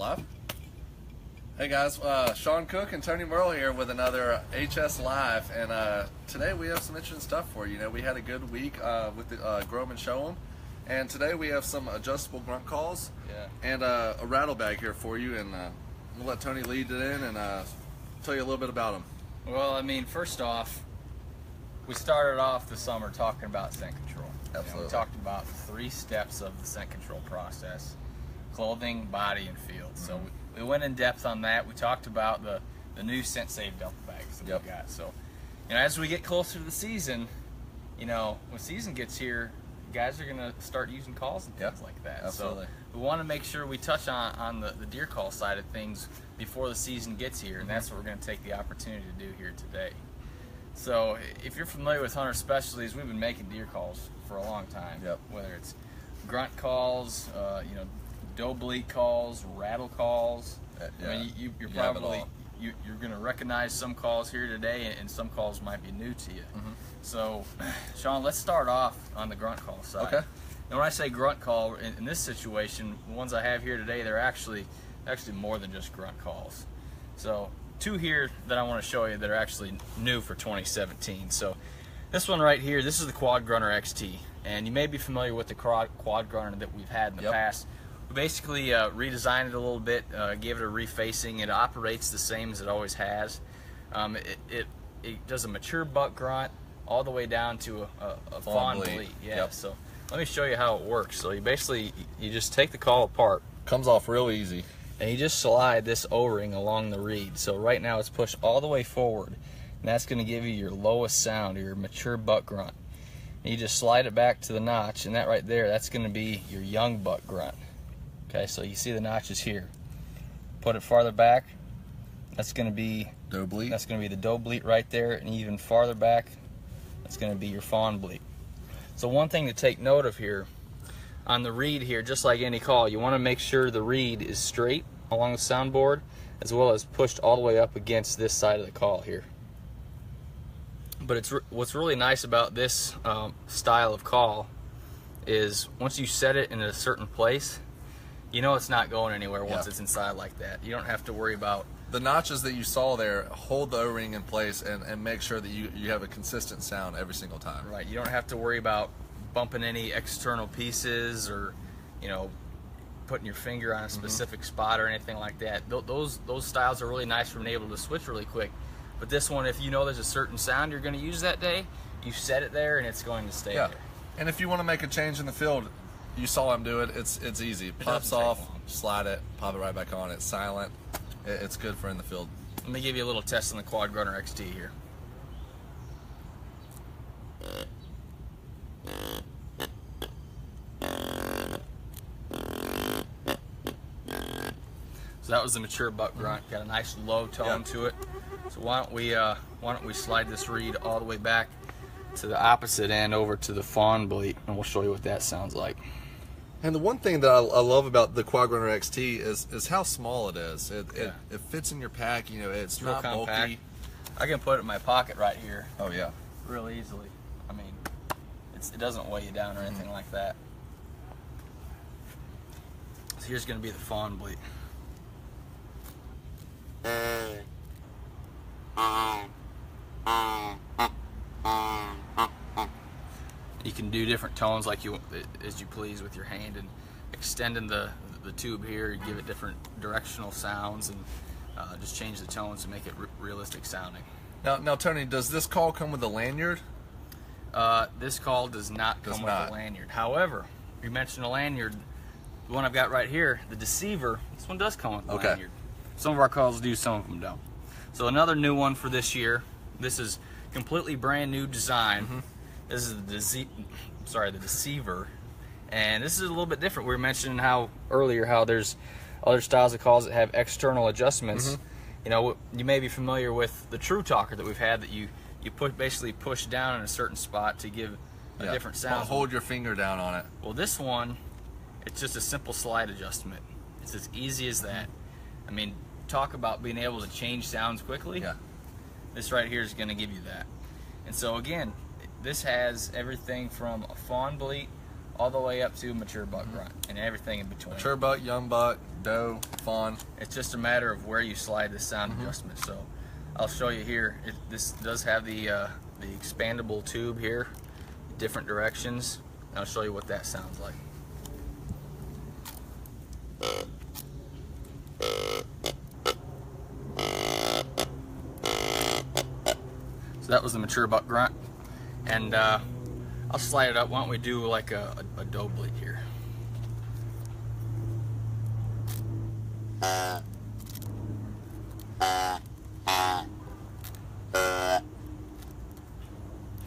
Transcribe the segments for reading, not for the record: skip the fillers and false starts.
Live? Hey guys, Sean Cook and Tony Merle here with another HS Live, and today we have some interesting stuff for you. You know, we had a good week with the Grow 'em and Show 'em, and today we have some adjustable grunt calls and a rattle bag here for you, and we'll let Tony lead it in and tell you a little bit about them. Well, I mean, first off, we started off the summer talking about scent control. Absolutely. You know, we talked about 3 steps of the scent control process: clothing, body, and field. So we went in depth on that. We talked about the new Scent Save duffel bags that we got. So, you know, as we get closer to the season, you know, when season gets here, guys are gonna start using calls and things like that. Absolutely. So we want to make sure we touch on the deer call side of things before the season gets here, and that's what we're going to take the opportunity to do here today. So if you're familiar with Hunter Specialties, we've been making deer calls for a long time. Whether it's grunt calls, you know, doe bleat calls, rattle calls. I mean, you're probably you're going to recognize some calls here today, and some calls might be new to you. So, Sean, let's start off on the grunt call side. Okay. And when I say grunt call in this situation, the ones I have here today, they're actually more than just grunt calls. So 2 here that I want to show you that are actually new for 2017. So this one right here, this is the Quad Grunter XT, and you may be familiar with the Quad Grunter that we've had in the past. We basically redesigned it a little bit, gave it a refacing. It operates the same as it always has. It does a mature buck grunt all the way down to a fawn bleat. So let me show you how it works. So you just take the call apart. Comes off real easy. And you just slide this O-ring along the reed. So right now it's pushed all the way forward, and that's going to give you your lowest sound, or your mature buck grunt. And you just slide it back to the notch, and that right there, that's going to be your young buck grunt. Okay, so you see the notches here. Put it farther back. That's going to be doe bleat. That's going to be the doe bleat right there, and even farther back, that's going to be your fawn bleat. So one thing to take note of here, on the reed here, just like any call, you want to make sure the reed is straight along the soundboard, as well as pushed all the way up against this side of the call here. But what's really nice about this style of call is once you set it in a certain place, you know it's not going anywhere once it's inside like that. You don't have to worry about the notches that you saw there. Hold the O-ring in place and make sure that you have a consistent sound every single time. Right. You don't have to worry about bumping any external pieces, or, you know, putting your finger on a specific spot or anything like that. Those styles are really nice for being able to switch really quick. But this one, if you know there's a certain sound you're going to use that day, you set it there and it's going to stay there. And if you want to make a change in the field, you saw him do it. It's easy. It pops off, slide it, pop it right back on. It's silent. It's good for in the field. Let me give you a little test on the Quad Grunter XT here. So that was the mature buck grunt. Got a nice low tone to it. So why don't we slide this reed all the way back to the opposite end over to the fawn bleat, and we'll show you what that sounds like. And the one thing that I love about the Quad Grunter XT is how small it is. It fits in your pack. You know, it's not bulky. I can put it in my pocket right here. Oh yeah, real easily. I mean, it doesn't weigh you down or anything like that. So here's going to be the fawn bleat. You can do different tones as you please with your hand, and extending the tube here, give it different directional sounds, and just change the tones to make it realistic sounding. Now, Tony, does this call come with a lanyard? This call does not come with a lanyard. However, you mentioned a lanyard. The one I've got right here, the Deceiver, this one does come with a lanyard. Some of our calls do, some of them don't. So another new one for this year. This is completely brand new design. This is the Deceiver, and this is a little bit different. We were mentioning earlier how there's other styles of calls that have external adjustments. You know, you may be familiar with the True Talker that we've had, that you basically push down in a certain spot to give a different sound. Hold your finger down on it. Well, this one, it's just a simple slide adjustment. It's as easy as that. I mean, talk about being able to change sounds quickly. This right here is going to give you that. And so again, this has everything from a fawn bleat all the way up to mature buck grunt and everything in between. Mature buck, young buck, doe, fawn. It's just a matter of where you slide the sound adjustment. So I'll show you here. This does have the expandable tube here, different directions. I'll show you what that sounds like. So that was the mature buck grunt, and I'll slide it up. Why don't we do like a doe bleat here? And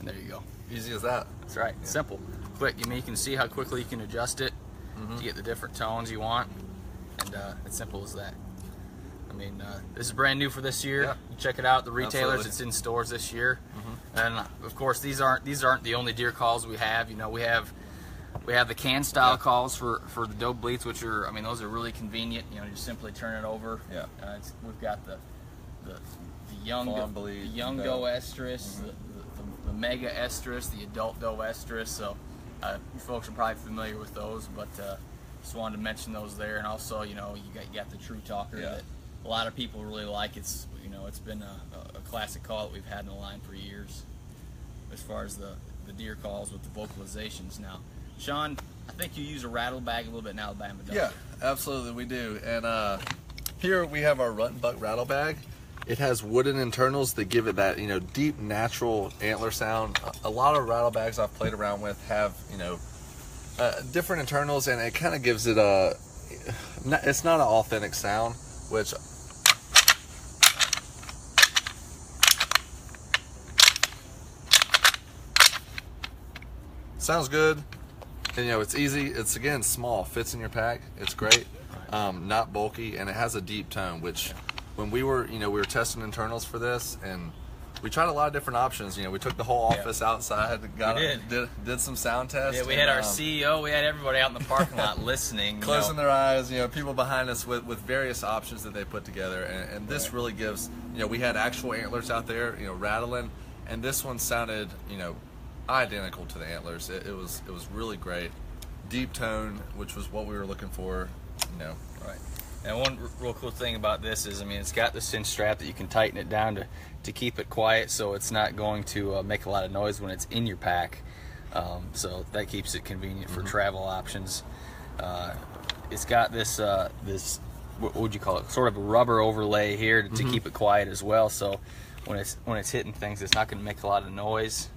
there you go. Easy as that. That's right. Yeah. Simple, quick. You can see how quickly you can adjust it to get the different tones you want, and it's simple as that. I mean, this is brand new for this year. Yeah. You check it out. The retailers, Absolutely. it's in stores this year, and of course these aren't the only deer calls we have. You know, we have the can style calls for the doe bleats, which are, I mean, those are really convenient. You know, you just simply turn it over. Yeah. We've got the young Fawn bleat, the young doe estrus, the mega estrus, the adult doe estrus. So you folks are probably familiar with those, but just wanted to mention those there. And also, you know, you got the True Talker that a lot of people really like. It's, you know, it's been a classic call that we've had in the line for years as far as the deer calls with the vocalizations. Now, Sean, I think you use a rattle bag a little bit in Alabama, don't you? Yeah, absolutely, we do. And here we have our Ruttin buck rattle bag. It has wooden internals that give it that, you know, deep natural antler sound. A lot of rattle bags I've played around with have, you know, different internals, and it kind of gives it a, it's not an authentic sound, which sounds good. And, you know, it's easy. It's, again, small, fits in your pack. It's great, not bulky, and it has a deep tone, which when we were, you know, we were testing internals for this, and we tried a lot of different options. You know, we took the whole office outside, did some sound tests. Yeah, we had our CEO, we had everybody out in the parking lot listening. Closing their eyes, you know, people behind us with various options that they put together. And this really gives, you know, we had actual antlers out there, you know, rattling, and this one sounded, you know, identical to the antlers. It was really great. Deep tone, which was what we were looking for, you know. Right. And one real cool thing about this is, I mean, it's got the cinch strap that you can tighten it down to keep it quiet, so it's not going to make a lot of noise when it's in your pack. So that keeps it convenient for travel options. It's got this what would you call it? Sort of a rubber overlay here to keep it quiet as well. So when it's hitting things, it's not going to make a lot of noise.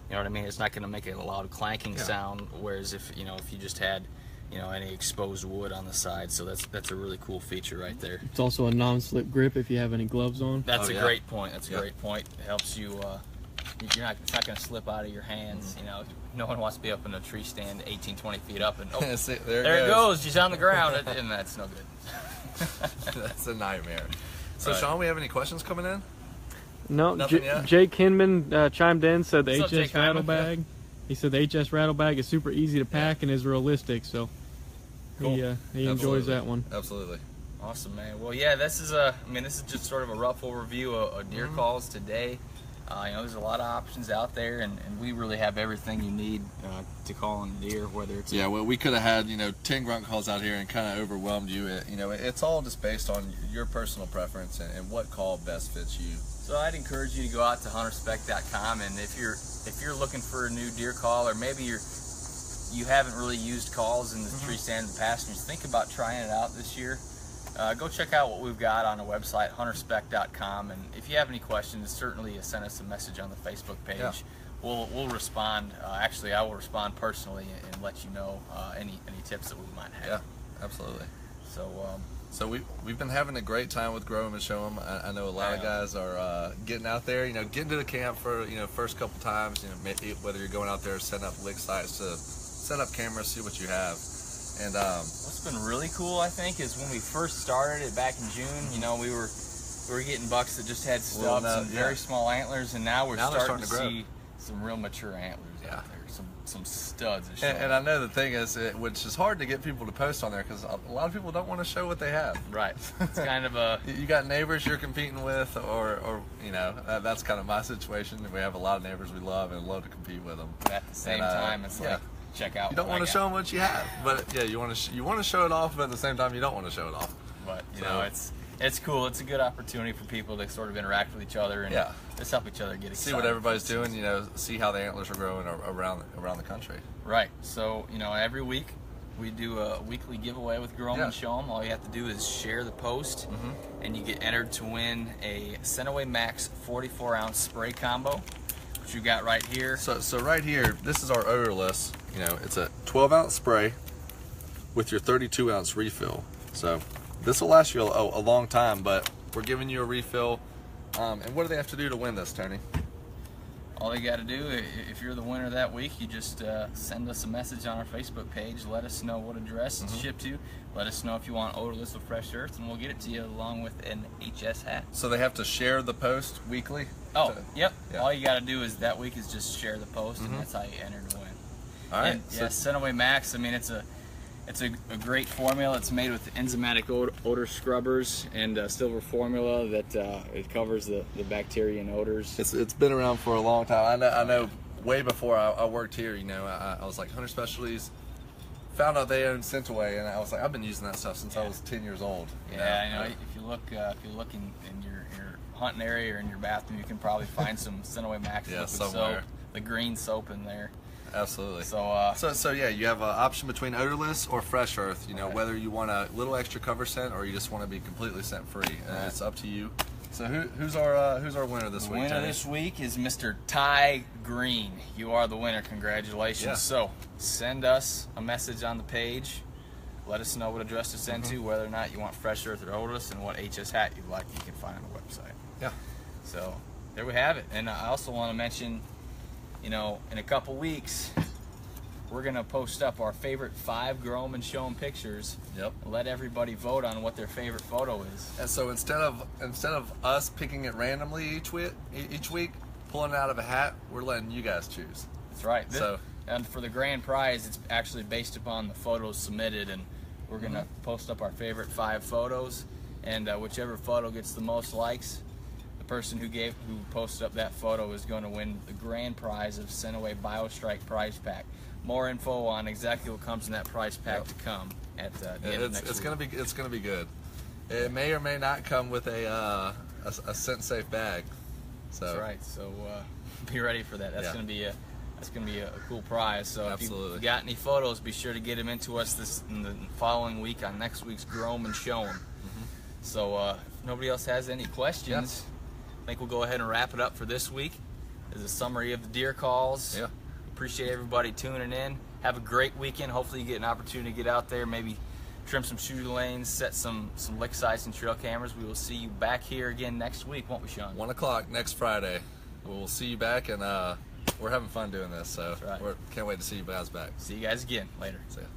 You know what I mean? It's not going to make a loud clanking sound. Whereas if you just had, you know, any exposed wood on the side. So that's a really cool feature right there. It's also a non-slip grip if you have any gloves on. That's a great point. That's a great point. It helps you. It's not going to slip out of your hands. You know, no one wants to be up in a tree stand 18, 20 feet up and See, there it goes. She's on the ground, and that's no good. That's a nightmare. So, Sean, we have any questions coming in? No, Nothing yet? Jake Hinman chimed in, said the What's up, HS Jake rattle Hyman? bag. He said the HS rattle bag is super easy to pack and is realistic, so he enjoys that one. Absolutely. Awesome, man. Well, yeah, this is just sort of a rough overview of deer calls today. You know, there's a lot of options out there, and we really have everything you need to call in deer, whether it's Well, we could have had, you know, 10 grunt calls out here and kind of overwhelmed you. You know, it's all just based on your personal preference and what call best fits you. So I'd encourage you to go out to hunterspec.com, and if you're looking for a new deer call, or maybe you haven't really used calls in the tree stand in the past, and you think about trying it out this year, go check out what we've got on the website, hunterspec.com. And if you have any questions, certainly send us a message on the Facebook page. Yeah. We'll respond. Actually, I will respond personally and let you know any tips that we might have. Yeah, absolutely. So we've been having a great time with Grow 'em and Show 'em. I know a lot of guys are getting out there, you know, getting to the camp for, you know, first couple times, you know, maybe whether you're going out there setting up lick sites to set up cameras, see what you have. And what's been really cool, I think, is when we first started it back in June, you know, we were getting bucks that just had stubs and very small antlers, and now we're starting to see some real mature antlers out there, some studs. And I know the thing is, which is hard to get people to post on there because a lot of people don't want to show what they have. Right. It's kind of a... You got neighbors you're competing with, or you know, that's kind of my situation. We have a lot of neighbors we love and love to compete with them. At the same time, it's like, check out. You don't want to show them what you have, but yeah, you want to show it off, but at the same time, you don't want to show it off. But you know, it's cool. It's a good opportunity for people to sort of interact with each other and just help each other get excited. See what everybody's doing. You know, see how the antlers are growing around the country. Right. So you know, every week we do a weekly giveaway with Grow 'em and Show 'em. All you have to do is share the post, and you get entered to win a Scentaway Max 44-ounce spray combo, which you got right here. So right here, this is our odorless. You know, it's a 12-ounce spray with your 32-ounce refill. So this will last you a long time, but we're giving you a refill. And what do they have to do to win this, Tony? All you got to do, if you're the winner that week, you just send us a message on our Facebook page. Let us know what address it's shipped to. Let us know if you want odorless or fresh earth, and we'll get it to you along with an HS hat. So they have to share the post weekly? Oh, yep. Yeah. All you got to do is that week is just share the post, and that's how you enter to win. All right. And, yeah, Scentaway Max, I mean, it's a great formula. It's made with enzymatic odor scrubbers and silver formula that it covers the bacteria and odors. It's been around for a long time. I know way before I worked here, you know, I was like Hunter Specialties, found out they owned Scentaway, and I was like, I've been using that stuff since I was 10 years old. Yeah, I know. If you look in your hunting area or in your bathroom, you can probably find some Scentaway Max liquid soap, the green soap in there. Absolutely. So yeah, you have an option between odorless or fresh earth. You know, whether you want a little extra cover scent or you just want to be completely scent free. It's up to you. So who's our winner this week? Winner this week is Mr. Ty Green. You are the winner. Congratulations. Yeah. So send us a message on the page. Let us know what address to send to, whether or not you want fresh earth or odorless, and what HS hat you'd like. You can find on the website. Yeah. So there we have it. And I also want to mention, you know, in a couple weeks, we're gonna post up our favorite 5 Grow 'em and Show 'em pictures. Yep. And let everybody vote on what their favorite photo is. And so instead of us picking it randomly each week, pulling it out of a hat, we're letting you guys choose. That's right. And for the grand prize, it's actually based upon the photos submitted, and we're gonna post up our favorite 5 photos, and whichever photo gets the most likes, the person who posted up that photo is going to win the grand prize of Scentaway BioStrike prize pack. More info on exactly what comes in that prize pack to come at the end of next week. It's gonna be good. It may or may not come with a scent safe bag. So that's right. So be ready for that. That's gonna be a cool prize. So if you got any photos, be sure to get them into us in the following week on next week's Grow 'em and Show 'em. So if nobody else has any questions, I think we'll go ahead and wrap it up for this week. As a summary of the deer calls. Yeah. Appreciate everybody tuning in. Have a great weekend. Hopefully you get an opportunity to get out there, maybe trim some shooter lanes, set some lick sights and trail cameras. We will see you back here again next week, won't we, Sean? 1 o'clock next Friday. We'll see you back, and we're having fun doing this, so That's right. Can't wait to see you guys back. See you guys again later. See ya.